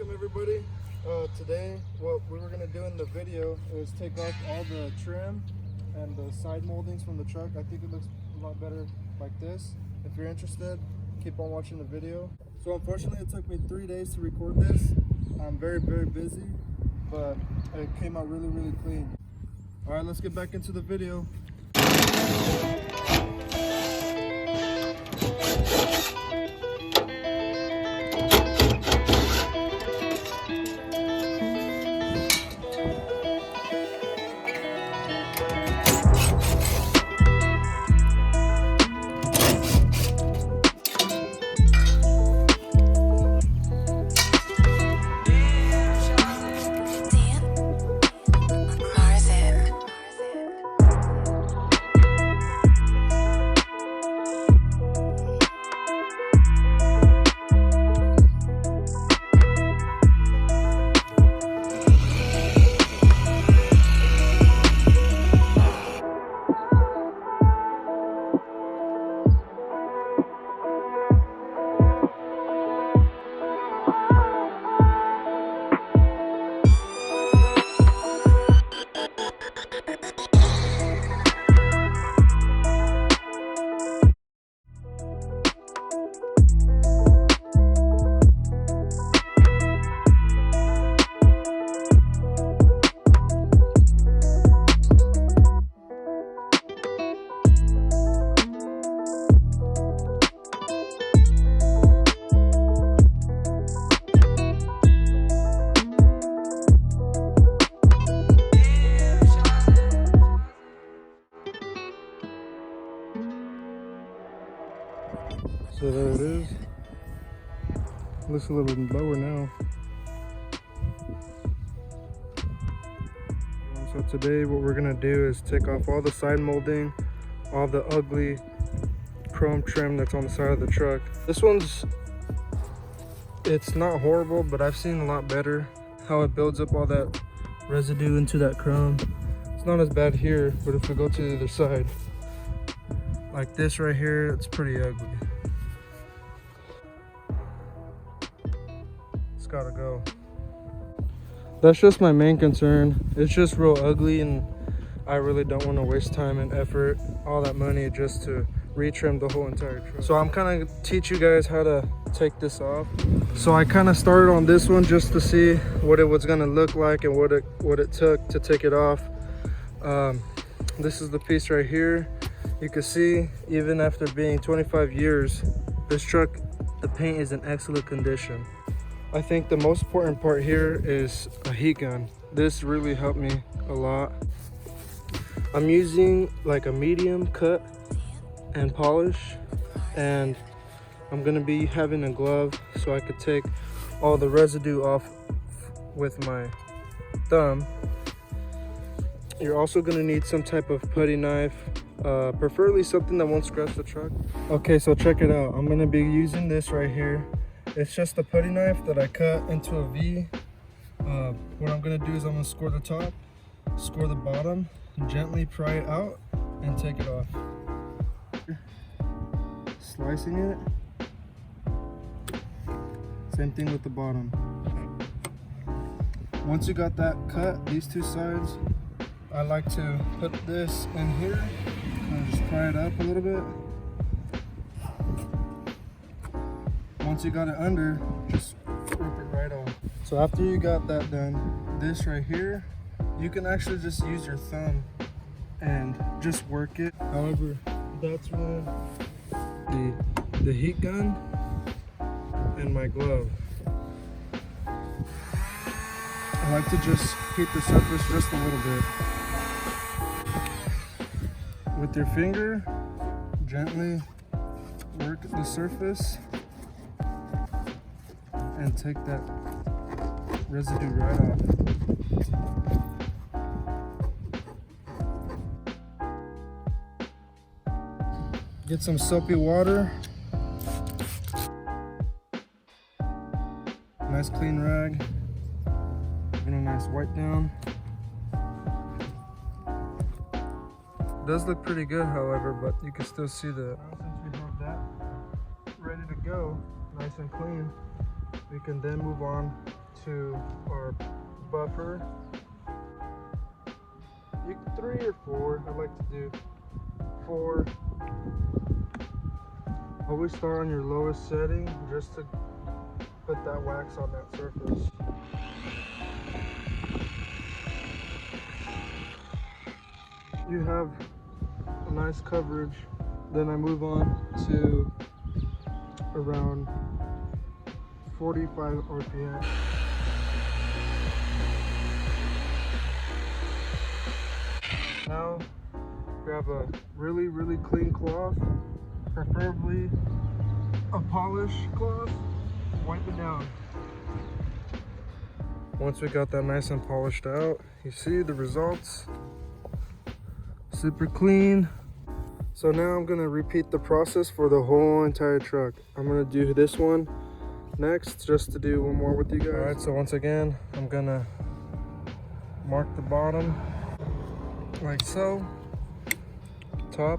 welcome everybody. Today what we were going to do in the video is take off all the trim and the side moldings from the truck. I think it looks a lot better like this. If you're interested, keep on watching the video. So unfortunately it took me 3 days to record this. I'm very busy, but it came out really clean. All right, let's get back into the video. So there it is. Looks a little lower now. So today what we're gonna do is take off all the side molding, all the ugly chrome trim that's on the side of the truck. This one's, it's not horrible, but I've seen a lot better. How it builds up all that residue into that chrome. It's not as bad here, but if we go to the other side, like this right here, it's pretty ugly. It's gotta go. That's just my main concern. It's just real ugly and I really don't want to waste time and effort, all that money just to retrim the whole entire truck. So I'm kind of teach you guys how to take this off. So I kind of started on this one just to see what it was gonna look like and what it took to take it off. This is the piece right here. You can see even after being 25 years, this truck, the paint is in excellent condition. I think the most important part here is a heat gun. This really helped me a lot. I'm using like a medium cut and polish, and I'm gonna be having a glove so I could take all the residue off with my thumb. You're also gonna need some type of putty knife, preferably something that won't scratch the truck. Okay, so check it out. I'm gonna be using this right here. It's just a putty knife that I cut into a V. What I'm gonna do is I'm gonna score the top, score the bottom, gently pry it out, and take it off. Slicing it. Same thing with the bottom. Once you got that cut, these two sides, I like to put this in here and just pry it up a little bit. Once you got it under, just rip it right off. So after you got that done, this right here, you can actually just use your thumb and just work it. However, that's when the heat gun and my glove. I like to just heat the surface just a little bit. With your finger, gently work the surface and take that residue right off. Get some soapy water, nice clean rag, and a nice wipe down. It does look pretty good, however, but you can still see the. Since we have that ready to go, nice and clean, We can then move on to our buffer. 3 or 4, I like to do 4. Always start on your lowest setting just to put that wax on that surface. You have a nice coverage. Then I move on to around 45 RPM. Now grab a really clean cloth, preferably a polished cloth, wipe it down. Once we got that nice and polished out, you see the results, super clean. So now I'm gonna repeat the process for the whole entire truck. I'm gonna do this one next, just to do one more with you guys. All right, so once again, I'm gonna mark the bottom like so, top,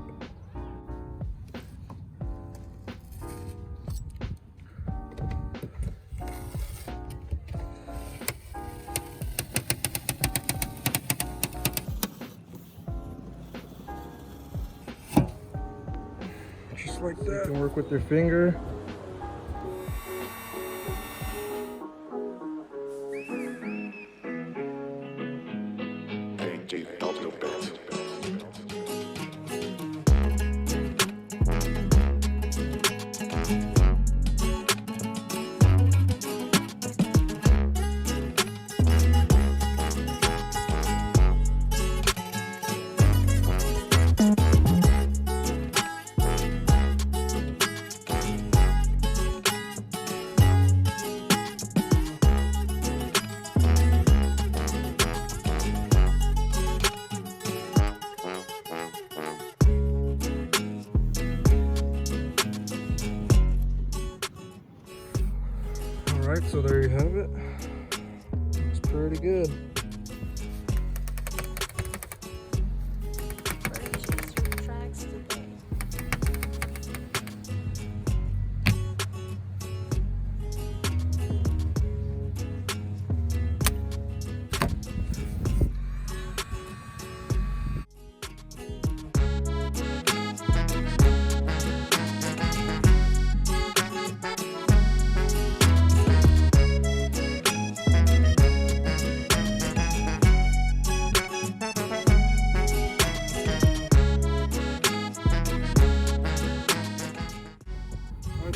just like that. You can work with your finger. Alright, so there you have it. It's pretty good. Purchase your tracks today.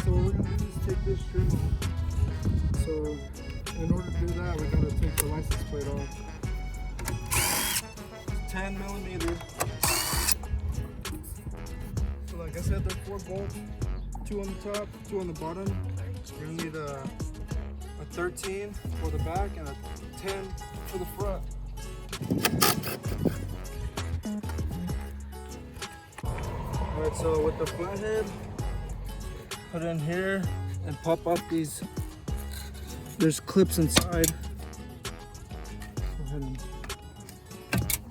So what we're gonna do is take this trim off. So in order to do that, we gotta take the license plate off. It's 10 millimeter. So like I said, there are 4 bolts, 2 on the top, 2 on the bottom. We're gonna need a 13 for the back and a 10 for the front. Alright, so with the flathead, put it in here and pop off these. There's clips inside. Go ahead and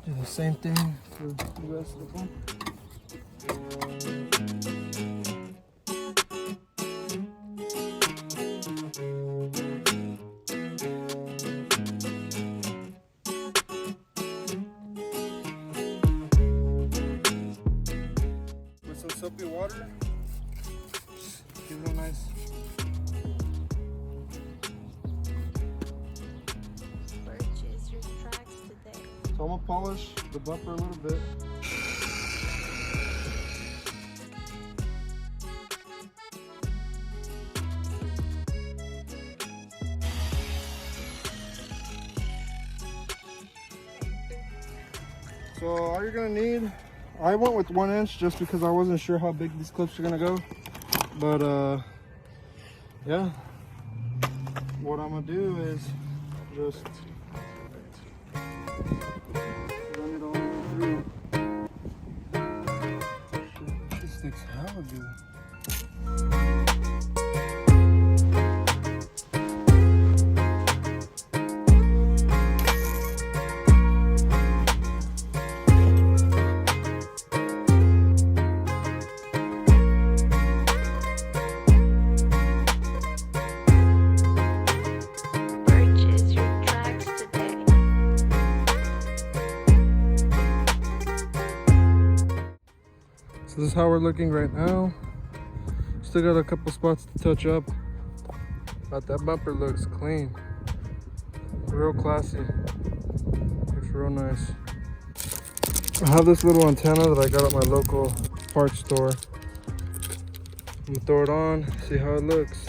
do the same thing for the rest of the pump. With some soapy water, give it a nice. Purchase your tracks today. So I'm gonna polish the bumper a little bit. So all you're gonna need, I went with 1 inch just because I wasn't sure how big these clips are gonna go. But yeah, what I'm gonna do is just run it all the way through. This sticks hella good. This is how we're looking right now. Still got a couple spots to touch up, but that bumper looks clean. Real classy. Looks real nice. I have this little antenna that I got at my local parts store. I'm gonna throw it on, see how it looks.